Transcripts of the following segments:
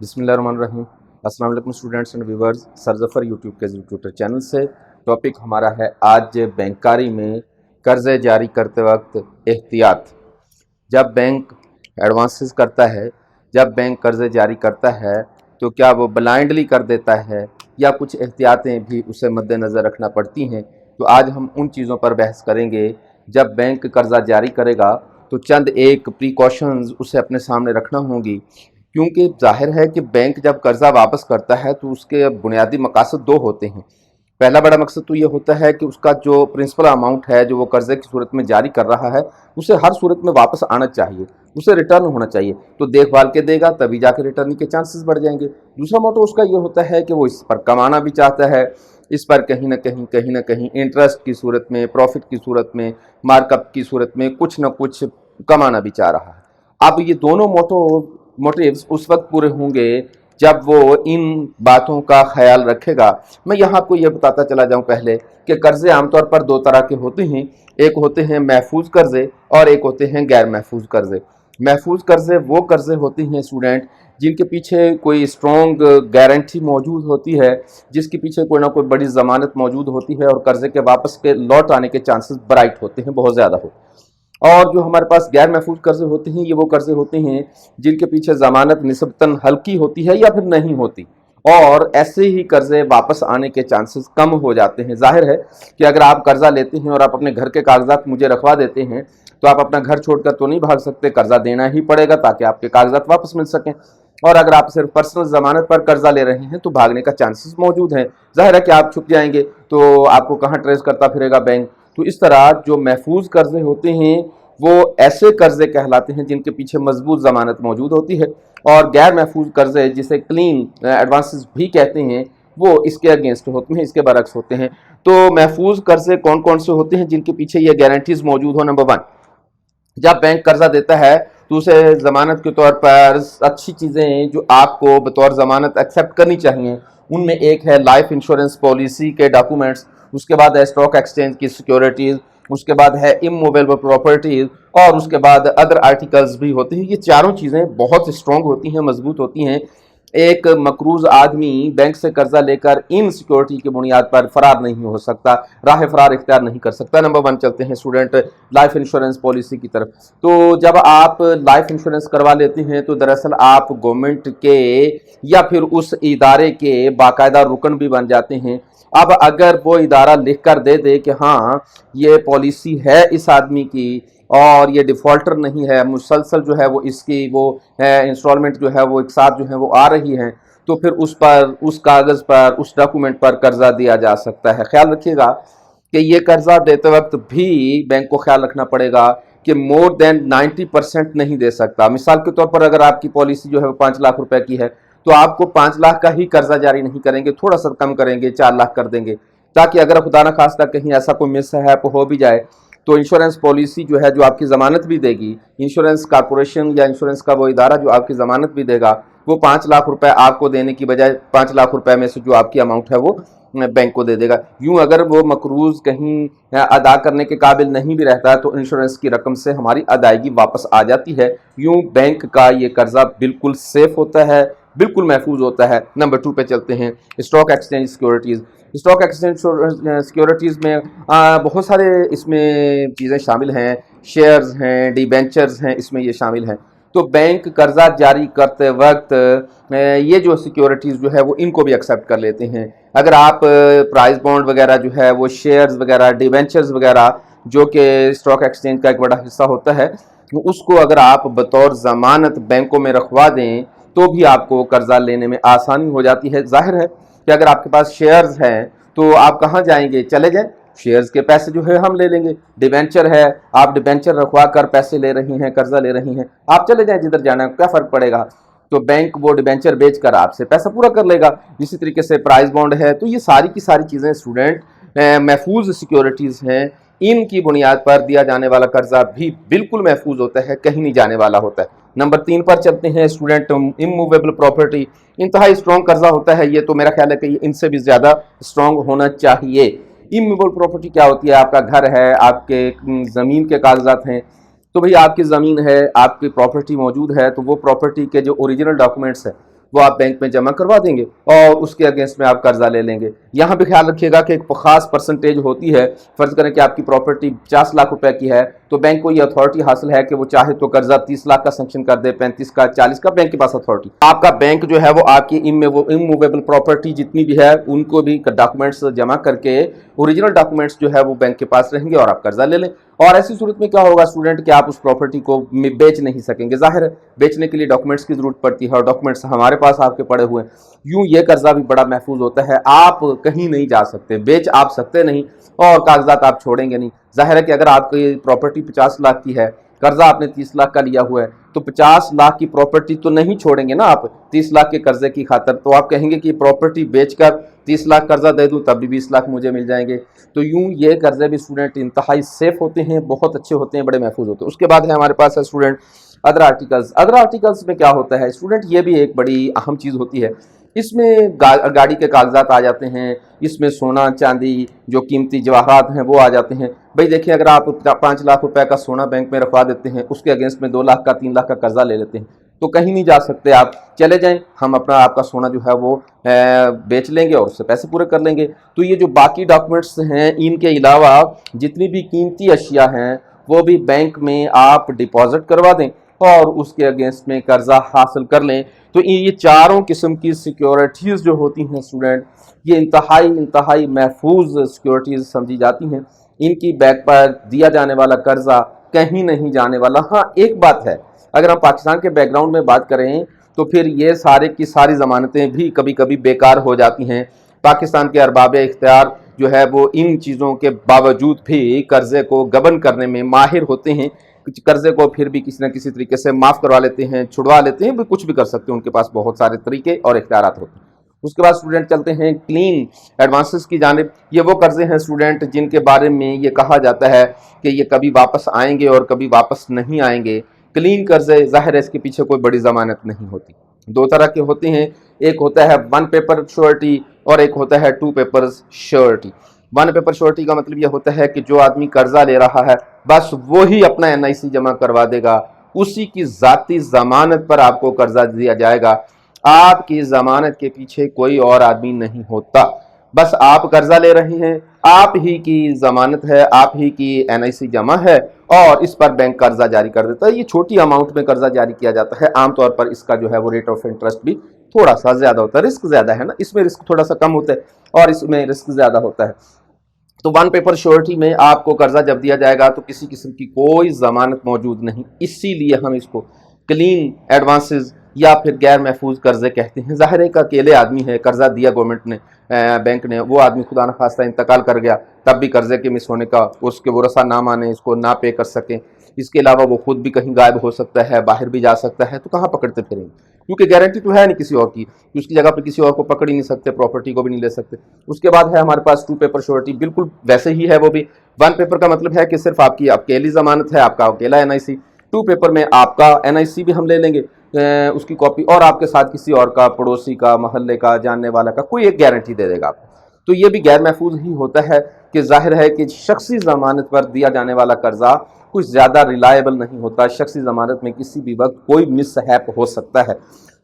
बिस्मिल्लाहिर्रहमानिर्रहीम। अस्सलाम वालेकुम students and viewers. Sir Zafar YouTube के ट्विटर चैनल से टॉपिक हमारा है आज बैंकारी में कर्ज़े जारी करते वक्त एहतियात। जब बैंक एडवांसेस करता है, जब बैंक कर्ज़े जारी करता है तो क्या वो ब्लाइंडली कर देता है या कुछ एहतियातें भी उसे मद्देनज़र रखना पड़ती हैं। तो आज हम उन चीज़ों पर बहस करेंगे। जब बैंक कर्ज़ा जारी करेगा तो चंद एक प्रिकॉशंस उसे अपने सामने रखना होंगी, क्योंकि जाहिर है कि बैंक जब कर्ज़ा वापस करता है तो उसके बुनियादी मकासद दो होते हैं। पहला बड़ा मकसद तो ये होता है कि उसका जो प्रिंसिपल अमाउंट है जो वो कर्ज़े की सूरत में जारी कर रहा है उसे हर सूरत में वापस आना चाहिए, उसे रिटर्न होना चाहिए। तो देखभाल के देगा तभी जाके रिटर्न के चांसेस बढ़ जाएंगे। दूसरा मोटो उसका ये होता है कि वो इस पर कमाना भी चाहता है, इस पर कहीं ना कहीं इंटरेस्ट की सूरत में, प्रॉफिट की सूरत में, मार्कअप की सूरत में कुछ ना कुछ कमाना भी चाह रहा है। अब ये दोनों मोटिव्स उस वक्त पूरे होंगे जब वो इन बातों का ख्याल रखेगा। मैं यहाँ आपको ये बताता चला जाऊँ पहले कि कर्ज़े आमतौर पर दो तरह के होते हैं। एक होते हैं महफूज कर्ज़े और एक होते हैं गैर महफूज कर्ज़े। महफूज कर्ज़े वो कर्ज़े होते हैं स्टूडेंट जिनके पीछे कोई स्ट्रॉन्ग गारंटी मौजूद होती है, जिसके पीछे कोई ना कोई बड़ी ज़मानत मौजूद होती है और कर्ज़े के वापस के लौट आने के चांसेस ब्राइट होते हैं, बहुत ज़्यादा होते हैं। और जो हमारे पास गैर महफूज कर्ज़े होते हैं ये वो कर्ज़े होते हैं जिनके पीछे ज़मानत निस्बतन हल्की होती है या फिर नहीं होती, और ऐसे ही कर्ज़े वापस आने के चांसेस कम हो जाते हैं। जाहिर है कि अगर आप कर्ज़ा लेते हैं और आप अपने घर के कागजात मुझे रखवा देते हैं तो आप अपना घर छोड़कर तो नहीं भाग सकते, कर्ज़ा देना ही पड़ेगा ताकि आपके कागजात वापस मिल सकें। और अगर आप सिर्फ पर्सनल ज़मानत पर कर्ज़ा ले रहे हैं तो भागने का चांसेस मौजूद हैं। जाहिर है कि आप छुप जाएंगे तो आपको कहाँ ट्रेस करता फिरेगा बैंक। तो इस तरह जो महफूज कर्ज़े होते हैं वो ऐसे कर्ज़े कहलाते हैं जिनके पीछे मजबूत ज़मानत मौजूद होती है, और गैर महफूज कर्ज़े जिसे क्लीन एडवांसेस भी कहते हैं वो इसके अगेंस्ट होते हैं, इसके बरक्स होते हैं। तो महफूज कर्ज़े कौन कौन से होते हैं जिनके पीछे ये गारंटीज मौजूद हो? नंबर 1, जब बैंक कर्जा देता है तो उसे ज़मानत के तौर पर अच्छी चीज़ें जो आपको बतौर ज़मानत एक्सेप्ट करनी चाहिए उनमें एक है लाइफ इंश्योरेंस पॉलिसी के डॉक्यूमेंट्स, उसके बाद है स्टॉक एक्सचेंज की सिक्योरिटीज़, उसके बाद है इमूवेबल प्रॉपर्टीज़, और उसके बाद अदर आर्टिकल्स भी होते हैं। ये चारों चीज़ें बहुत स्ट्रॉन्ग होती हैं, मजबूत होती हैं। एक मकरूज आदमी बैंक से कर्जा लेकर इन सिक्योरिटी की बुनियाद पर फरार नहीं हो सकता, राह फरार इख्तियार नहीं कर सकता। नंबर 1 चलते हैं स्टूडेंट लाइफ इंश्योरेंस पॉलिसी की तरफ। तो जब आप लाइफ इंश्योरेंस करवा लेते हैं तो दरअसल आप गवर्नमेंट के या फिर उस इदारे के बाकायदा रुकन भी बन जाते हैं। अब अगर वो इदारा लिख कर दे दे कि हाँ ये पॉलिसी है इस आदमी की और ये डिफ़ॉल्टर नहीं है, मुसलसल जो है वो इसकी वो इंस्टॉलमेंट जो है वो एक साथ जो है वो आ रही है, तो फिर उस पर, उस कागज़ पर, उस डॉक्यूमेंट पर कर्जा दिया जा सकता है। ख्याल रखिएगा कि ये कर्जा देते वक्त भी बैंक को ख्याल रखना पड़ेगा कि मोर देन 90% नहीं दे सकता। मिसाल के तौर पर अगर आपकी पॉलिसी जो है वो 5 लाख रुपए की है तो आपको 5 लाख का ही कर्जा जारी नहीं करेंगे, थोड़ा सा कम करेंगे, 4 लाख कर देंगे, ताकि अगर खुदा न खास्ता कहीं ऐसा कोई मिसहैप हो भी जाए तो इंश्योरेंस पॉलिसी जो है जो आपकी ज़मानत भी देगी, इंश्योरेंस कॉर्पोरेशन या इंश्योरेंस का वो इदारा जो आपकी ज़मानत भी देगा, वो 5 लाख रुपए आपको देने की बजाय 5 लाख रुपए में से जो आपकी अमाउंट है वो बैंक को दे देगा। यूं अगर वो मकरूज कहीं अदा करने के काबिल नहीं भी रहता तो इंश्योरेंस की रकम से हमारी अदायगी वापस आ जाती है। यूं बैंक का ये कर्जा बिल्कुल सेफ होता है, बिल्कुल महफूज होता है। नंबर 2 पे चलते हैं, stock exchange securities. Stock exchange securities में बहुत सारे इसमें चीज़ें शामिल हैं, शेयर्स हैं, डिबेंचर्स हैं, इसमें ये शामिल हैं। तो बैंक कर्जा जारी करते वक्त ये जो सिक्योरिटीज़ जो है वो इनको भी एक्सेप्ट कर लेते हैं। अगर आप प्राइस बॉन्ड वगैरह जो है वो शेयर्स वगैरह, डिबेंचर्स वगैरह जो कि स्टॉक एक्सचेंज का एक बड़ा हिस्सा होता है, उसको अगर आप बतौर ज़मानत बैंकों में रखवा दें तो भी आपको कर्जा लेने में आसानी हो जाती है। जाहिर है कि अगर आपके पास शेयर्स हैं तो आप कहाँ जाएंगे, चले जाएं, शेयर्स के पैसे जो है हम ले लेंगे। डिबेंचर है, आप डिबेंचर रखवा कर पैसे ले रही हैं, कर्जा ले रही हैं, आप चले जाएं जिधर जाना है, क्या फ़र्क पड़ेगा। तो बैंक वो डिबेंचर बेचकर आपसे पैसा पूरा कर लेगा। इसी तरीके से प्राइस बॉन्ड है। तो ये सारी की सारी चीज़ें स्टूडेंट महफूज सिक्योरिटीज़ हैं, इनकी बुनियाद पर दिया जाने वाला कर्जा भी बिल्कुल महफूज होता है, कहीं नहीं जाने वाला होता है। नंबर 3 पर चलते हैं स्टूडेंट, इमूवेबल प्रॉपर्टी। इंतहाई स्ट्रॉन्ग कर्जा होता है ये, तो मेरा ख्याल है कि इनसे भी ज़्यादा स्ट्रॉन्ग होना चाहिए। इमूवेबल प्रॉपर्टी क्या होती है? आपका घर है, आपके ज़मीन के कागजात हैं, तो भाई आपकी ज़मीन है, आपकी प्रॉपर्टी मौजूद है, तो वो प्रॉपर्टी के जो ओरिजिनल डॉक्यूमेंट्स हैं वो आप बैंक में जमा करवा देंगे और उसके अगेंस्ट में आप कर्जा ले लेंगे। यहाँ भी ख्याल रखिएगा कि एक खास परसेंटेज होती है। फर्ज करें कि आपकी प्रॉपर्टी 50 लाख रुपए की है, तो बैंक को ये अथॉरिटी हासिल है कि वो चाहे तो कर्जा 30 लाख का सैंक्शन कर दे, 35 का, 40 का, बैंक के पास अथॉरिटी। आपका बैंक जो है वो आपकी इमूवेबल प्रॉपर्टी जितनी भी है उनको भी डॉक्यूमेंट्स जमा करके, ओरिजिनल डॉक्यूमेंट्स जो है वो बैंक के पास रहेंगे और आप कर्जा ले लें। और ऐसी सूरत में क्या होगा स्टूडेंट कि आप उस प्रॉपर्टी को बेच नहीं सकेंगे। जाहिर है बेचने के लिए डॉक्यूमेंट्स की जरूरत पड़ती है और डॉक्यूमेंट्स हमारे पास आपके पड़े हुए हैं। यूं ये कर्जा भी बड़ा महफूज होता है, आप कहीं नहीं जा सकते, बेच आप सकते नहीं और कागजात आप छोड़ेंगे नहीं। जाहिर है कि अगर आपकी प्रॉपर्टी 50 लाख की है, कर्जा आपने 30 लाख का लिया हुआ है, तो 50 लाख की प्रॉपर्टी तो नहीं छोड़ेंगे ना आप 30 लाख के कर्जे की खातर। तो आप कहेंगे कि प्रॉपर्टी बेचकर 30 लाख कर्जा दे दूं तब भी 20 लाख मुझे मिल जाएंगे। तो यूं ये कर्जे भी स्टूडेंट इंतहाई सेफ होते हैं, बहुत अच्छे होते हैं, बड़े महफूज होते हैं। उसके बाद है हमारे पास है student other articles. Other articles में क्या होता है स्टूडेंट, ये भी एक बड़ी अहम चीज़ होती है। इसमें गाड़ी के कागजात आ जाते हैं, इसमें सोना चांदी जो कीमती जवाहरात हैं वो आ जाते हैं। भाई देखिए, अगर आप 5 लाख रुपए का सोना बैंक में रखवा देते हैं, उसके अगेंस्ट में 2 लाख का 3 लाख का कर्जा ले लेते हैं, तो कहीं नहीं जा सकते आप, चले जाएं, हम अपना आपका सोना जो है वो बेच लेंगे और उससे पैसे पूरे कर लेंगे। तो ये जो बाकी डॉक्यूमेंट्स हैं, इनके अलावा जितनी भी कीमती अशिया हैं वो भी बैंक में आप डिपॉजिट करवा दें और उसके अगेंस्ट में कर्जा हासिल कर लें। तो ये चारों किस्म की सिक्योरिटीज़ जो होती हैं स्टूडेंट, ये इंतहाई महफूज सिक्योरिटीज़ समझी जाती हैं। इनकी बैक पर दिया जाने वाला कर्जा कहीं नहीं जाने वाला। हाँ, एक बात है, अगर हम पाकिस्तान के बैकग्राउंड में बात करें तो फिर ये सारे की सारी ज़मानतें भी कभी कभी बेकार हो जाती हैं। पाकिस्तान के अरबाब इख्तियार जो है वो इन चीज़ों के बावजूद भी कर्जे को गबन करने में माहिर होते हैं। कर्जे को फिर भी किसी न किसी तरीके से माफ़ करवा लेते हैं, छुड़वा लेते हैं, कुछ भी कर सकते हैं, उनके पास बहुत सारे तरीके और इख्तियारात होते हैं। उसके बाद स्टूडेंट चलते हैं क्लीन एडवांसेस की जानिब। ये वो कर्जे हैं स्टूडेंट जिनके बारे में ये कहा जाता है कि ये कभी वापस आएंगे और कभी वापस नहीं आएंगे। क्लीन कर्जे, जाहिर है इसके पीछे कोई बड़ी जमानत नहीं होती। 2 तरह के होते हैं, एक होता है 1 पेपर श्योरिटी और एक होता है 2 पेपर्स श्योरिटी। 1 पेपर श्योरिटी का मतलब यह होता है कि जो आदमी कर्जा ले रहा है बस वो ही अपना NIC जमा करवा देगा, उसी की जाती जमानत पर आपको कर्जा दिया जाएगा। आपकी जमानत के पीछे कोई और आदमी नहीं होता, बस आप कर्जा ले रहे हैं, आप ही की जमानत है, आप ही की NIC जमा है और इस पर बैंक कर्जा जारी कर देता है। ये छोटी अमाउंट में कर्जा जारी किया जाता है। आमतौर पर इसका जो है वो रेट ऑफ इंटरेस्ट भी थोड़ा सा ज्यादा होता है, रिस्क ज्यादा है ना, इसमें रिस्क थोड़ा सा कम होता है और इसमें रिस्क ज्यादा होता है। तो 1 पेपर श्योरिटी में आपको कर्जा जब दिया जाएगा तो किसी किस्म की कोई जमानत मौजूद नहीं, इसीलिए हम इसको क्लीन एडवांसेस या फिर गैर महफूज कर्जे कहते हैं। जाहिर है एक अकेले आदमी है, कर्जा दिया गवर्नमेंट ने, बैंक ने, वो आदमी खुदा न खास्ता इंतकाल कर गया, तब भी कर्जे के मिस होने का उसके वरसा ना माने, इसको ना पे कर सकें। इसके अलावा वो खुद भी कहीं गायब हो सकता है, बाहर भी जा सकता है, तो कहाँ पकड़ते फिरेंगे, क्योंकि गारंटी तो है नहीं किसी और की, उसकी जगह पर किसी और को पकड़ ही नहीं सकते, प्रॉपर्टी को भी नहीं ले सकते। उसके बाद है हमारे पास 2 पेपर श्योरिटी, बिल्कुल वैसे ही है वो भी। 1 पेपर का मतलब है कि सिर्फ आपकी अकेली जमानत है, आपका अकेला NIC। 2 पेपर में आपका NIC भी हम ले लेंगे, उसकी कॉपी, और आपके साथ किसी और का, पड़ोसी का, मोहल्ले का, जानने वाला का कोई एक गारंटी दे देगा आपको। तो ये भी गैर महफूज ही होता है कि जाहिर है कि शख्सी ज़मानत पर दिया जाने वाला कर्जा कुछ ज़्यादा रिलायबल नहीं होता। शख्सी ज़मानत में किसी भी वक्त कोई मिसहैप हो सकता है।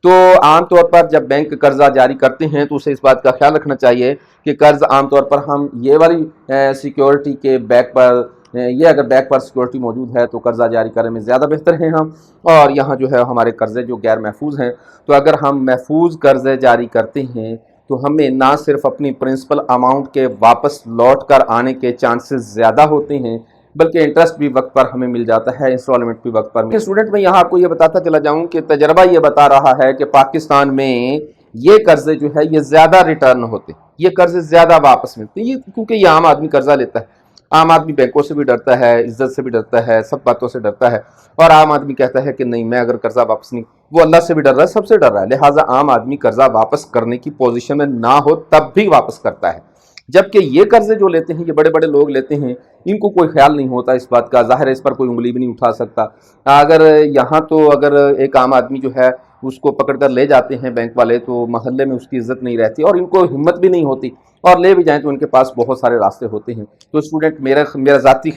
तो आमतौर पर जब बैंक कर्जा जारी करते हैं तो उसे इस बात का ख्याल रखना चाहिए कि कर्ज आमतौर पर हम ये वाली सिक्योरिटी के बैक पर, ये अगर बैक पर सिक्योरिटी मौजूद है तो कर्जा जारी करने में ज़्यादा बेहतर हैं हम। और यहाँ जो है हमारे कर्जे जो गैर महफूज हैं, तो अगर हम महफूज कर्जे जारी करते हैं तो हमें ना सिर्फ अपनी प्रिंसिपल अमाउंट के वापस लौट कर आने के चांसेस ज़्यादा होते हैं, बल्कि इंटरेस्ट भी वक्त पर हमें मिल जाता है, इंस्टॉलमेंट भी वक्त पर। स्टूडेंट मैं यहाँ आपको ये बताता चला जाऊँ कि तजर्बा ये बता रहा है कि पाकिस्तान में ये कर्जे जो है ये ज़्यादा रिटर्न होते, ये कर्जे ज़्यादा वापस मिलते हैं, ये क्योंकि ये आम आदमी कर्जा लेता है। आम आदमी बैंकों से भी डरता है, इज्जत से भी डरता है, सब बातों से डरता है, और आम आदमी कहता है कि नहीं, मैं अगर कर्जा वापस नहीं, वो अल्लाह से भी डर रहा है, सबसे डर रहा है, लिहाजा आम आदमी कर्जा वापस करने की पोजीशन में ना हो तब भी वापस करता है। जबकि ये कर्जे जो लेते हैं, ये बड़े बड़े लोग लेते हैं, इनको कोई ख्याल नहीं होता इस बात का, जाहिर है इस पर कोई उंगली भी नहीं उठा सकता। अगर यहाँ तो अगर एक आम आदमी जो है उसको पकड़ कर ले जाते हैं बैंक वाले, तो महल्ले में उसकी इज्जत नहीं रहती और इनको हिम्मत भी नहीं होती, और ले भी जाएं तो उनके पास बहुत सारे रास्ते होते हैं। तो स्टूडेंट मेरा ज़ाती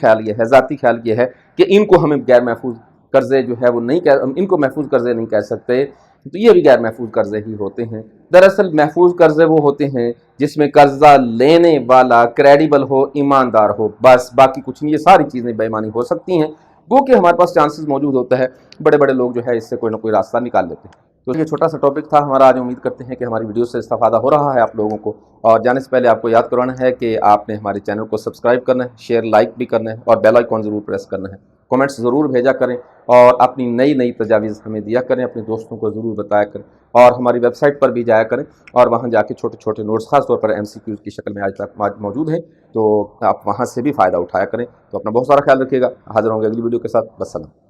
ख्याल ये है कि इनको हमें गैर महफूज कर्जे जो है वो नहीं कह, इनको महफूज कर्जे नहीं कह सकते, تو یہ بھی غیر محفوظ قرضے ہی ہوتے ہیں۔ دراصل محفوظ قرضے وہ ہوتے ہیں جس میں قرضہ لینے والا کریڈیبل ہو، ایماندار ہو، بس باقی کچھ نہیں۔ یہ ساری چیزیں بے ایمانی ہو سکتی ہیں، گو کہ ہمارے پاس چانسز موجود ہوتا ہے، بڑے بڑے لوگ جو ہے اس سے کوئی نہ کوئی راستہ نکال لیتے ہیں۔ تو یہ چھوٹا سا ٹاپک تھا ہمارا آج۔ امید کرتے ہیں کہ ہماری ویڈیو سے استفادہ ہو رہا ہے آپ لوگوں کو، اور جانے سے پہلے آپ کو یاد کروانا ہے کہ آپ نے ہمارے چینل کو سبسکرائب کرنا ہے، شیئر لائک بھی کرنا ہے، اور بیل آئیکن ضرور پریس کرنا ہے۔ کمنٹس ضرور بھیجا کریں، اور اپنی نئی تجاویز ہمیں دیا کریں، اپنے دوستوں کو ضرور بتایا کریں، اور ہماری ویب سائٹ پر بھی جایا کریں، اور وہاں جا کے چھوٹے چھوٹے نوٹس خاص طور پر MCQs کی شکل میں آج تک موجود ہیں، تو آپ وہاں سے بھی فائدہ اٹھایا کریں۔ تو اپنا بہت سارا خیال رکھیے گا۔ حاضر ہوں گے اگلی ویڈیو کے ساتھ۔ والسلام۔